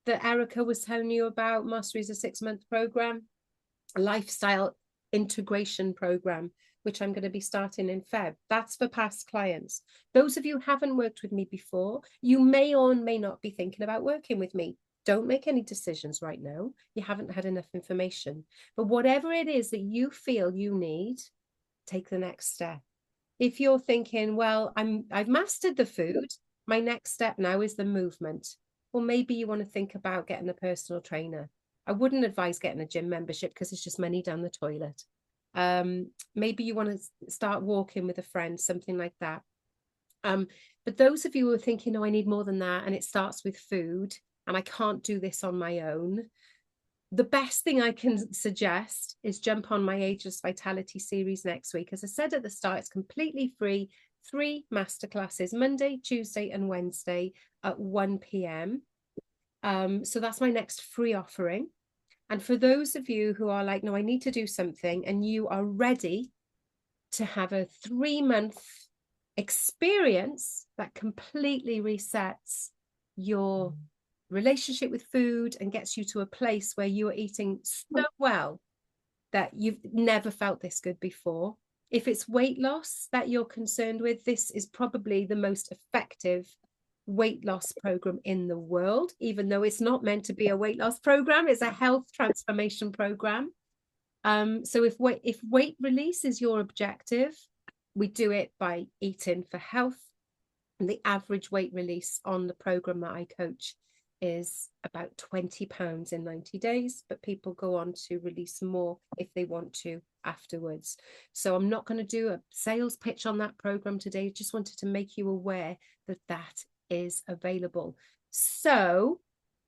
that Erica was telling you about. Mastery is a 6-month program, a lifestyle integration program, which I'm going to be starting in Feb. That's for past clients. Those of you who haven't worked with me before, you may or may not be thinking about working with me. Don't make any decisions right now. You haven't had enough information. But whatever it is that you feel you need, take the next step. If you're thinking, well, I've mastered the food, my next step now is the movement. Well, maybe you want to think about getting a personal trainer. I wouldn't advise getting a gym membership because it's just money down the toilet. Maybe you want to start walking with a friend, something like that. But those of you who are thinking, no, I need more than that, and it starts with food, and I can't do this on my own, the best thing I can suggest is jump on my Ageless Vitality series next week. As I said at the start, it's completely free. 3 masterclasses, Monday, Tuesday, and Wednesday at 1 p.m. So that's my next free offering. And for those of you who are like, no, I need to do something, and you are ready to have a 3-month experience that completely resets your relationship with food and gets you to a place where you are eating so well that you've never felt this good before. If it's weight loss that you're concerned with, this is probably the most effective weight loss program in the world, even though it's not meant to be a weight loss program. It's a health transformation program. So if weight release is your objective, we do it by eating for health. And the average weight release on the program that I coach is about £20 in 90 days, but people go on to release more if they want to afterwards. So I'm not going to do a sales pitch on that program today. Just wanted to make you aware that that is available. So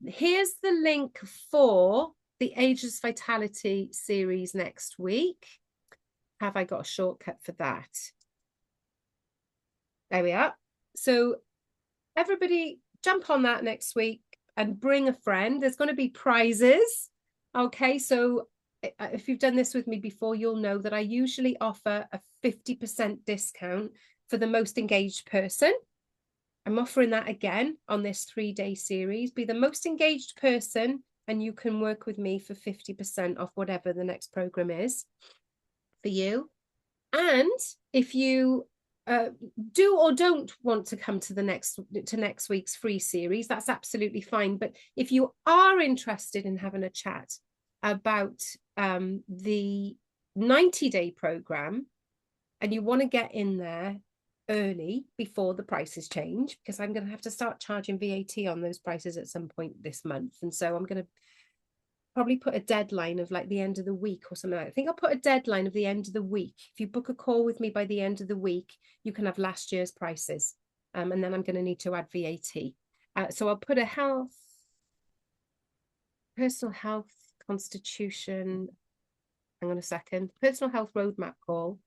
here's the link for the Ageless Vitality series next week. Have I got a shortcut for that? There we are. So everybody jump on that next week and bring a friend. There's going to be prizes. Okay, so if you've done this with me before, you'll know that I usually offer a 50% discount for the most engaged person. I'm offering that again on this 3-day series. Be the most engaged person and you can work with me for 50% off whatever the next program is for you. And if you do or don't want to come to next week's free series, that's absolutely fine. But if you are interested in having a chat about the 90-day program and you want to get in there early before the prices change, because I'm going to have to start charging VAT on those prices at some point this month, and so I'm going to probably put a deadline of like the end of the week or something like that. I think I'll put a deadline of the end of the week. If you book a call with me by the end of the week, you can have last year's prices. And then I'm going to need to add VAT. So I'll put a personal health constitution. Hang on a second. Personal health roadmap call.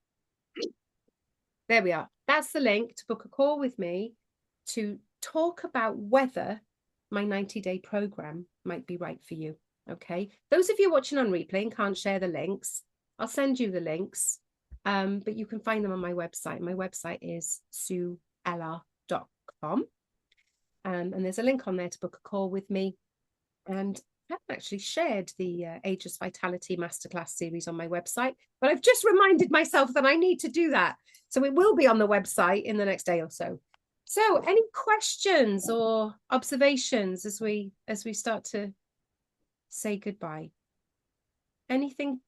There we are. That's the link to book a call with me to talk about whether my 90-day program might be right for you. Okay, those of you watching on replay and can't share the links, I'll send you the links, but you can find them on my website. My website is sueella.com, and there's a link on there to book a call with me. And I haven't actually shared the Ageless Vitality Masterclass series on my website, but I've just reminded myself that I need to do that. So it will be on the website in the next day or so. So any questions or observations as we start to say goodbye? Anything?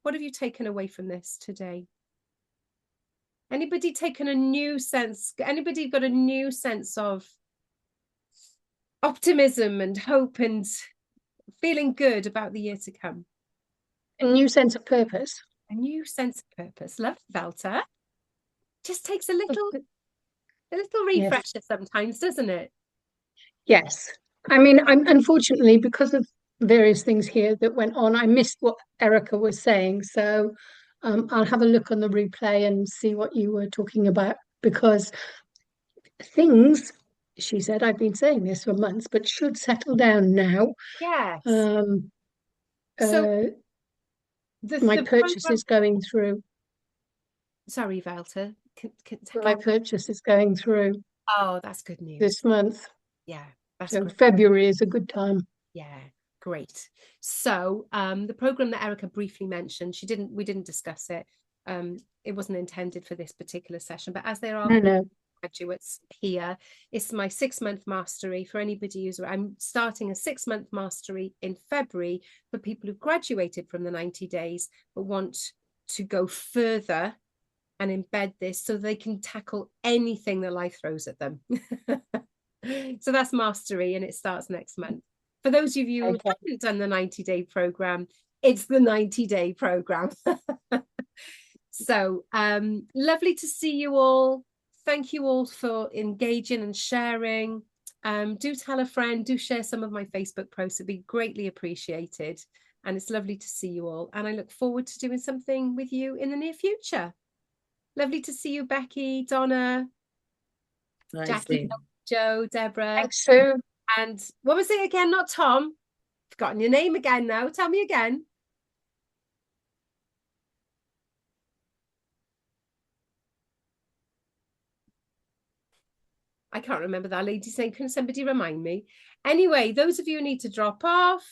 What have you taken away from this today? Anybody taken a new sense? Anybody got a new sense of optimism and hope and feeling good about the year to come? A new sense of purpose. A new sense of purpose. Love Velta. Just takes a little refresher sometimes, doesn't it? Yes. I mean, I'm unfortunately, because of various things here that went on, I missed what Erica was saying. So I'll have a look on the replay and see what you were talking about, because things, she said, I've been saying this for months, but should settle down now. Yes. So my purchase is going through. Sorry, Velta. My purchase is going through Oh, that's good news. this month. Yeah, that's So great. February is a good time. Yeah, great. So the program that Erica briefly mentioned, we didn't discuss it. It wasn't intended for this particular session, but as there are No. graduates here, it's my 6-month mastery for anybody I'm starting a 6-month mastery in February for people who've graduated from the 90 days but want to go further and embed this so they can tackle anything that life throws at them. So that's mastery, and it starts next month. For those of you who haven't done the 90-day program, it's the 90-day program. So lovely to see you all. Thank you all for engaging and sharing. Do tell a friend, do share some of my Facebook posts. It'd be greatly appreciated. And it's lovely to see you all. And I look forward to doing something with you in the near future. Lovely to see you, Becky, Donna, Jackie, Joe, Deborah. Thanks, Sue. And what was it again? Not Tom. Forgotten your name again now. Tell me again. I can't remember that lady's name. Can somebody remind me? Anyway, those of you who need to drop off,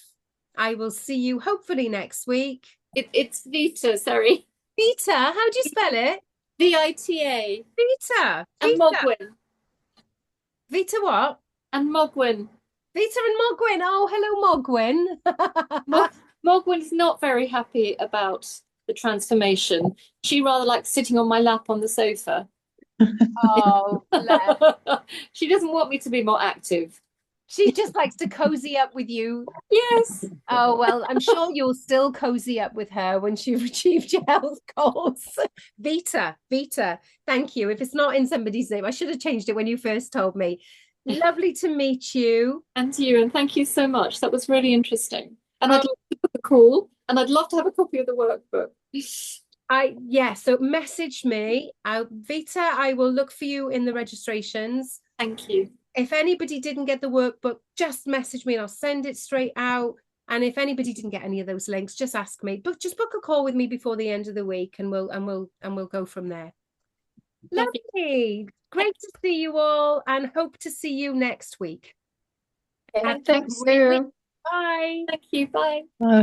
I will see you hopefully next week. It's Vita, sorry. Vita, how do you spell it? Vita. Vita. And Mogwin. Vita what? And Mogwin. Vita and Mogwin. Oh, hello, Mogwin. Mogwin's not very happy about the transformation. She rather likes sitting on my lap on the sofa. Oh, bless. She doesn't want me to be more active. She just likes to cozy up with you. Yes. Oh, well, I'm sure you'll still cozy up with her when you've achieved your health goals. Vita, thank you. If it's not in somebody's name, I should have changed it when you first told me. Lovely to meet you. And you, and thank you so much. That was really interesting. And I'd love to book a call, and I'd love to have a copy of the workbook. So message me. Vita, I will look for you in the registrations. Thank you. If anybody didn't get the workbook, just message me and I'll send it straight out. And if anybody didn't get any of those links, just ask me. But just book a call with me before the end of the week, and we'll go from there. Lovely. Great to see you all, and hope to see you next week. Thanks, Sue. Bye. Thank you. Bye. Bye.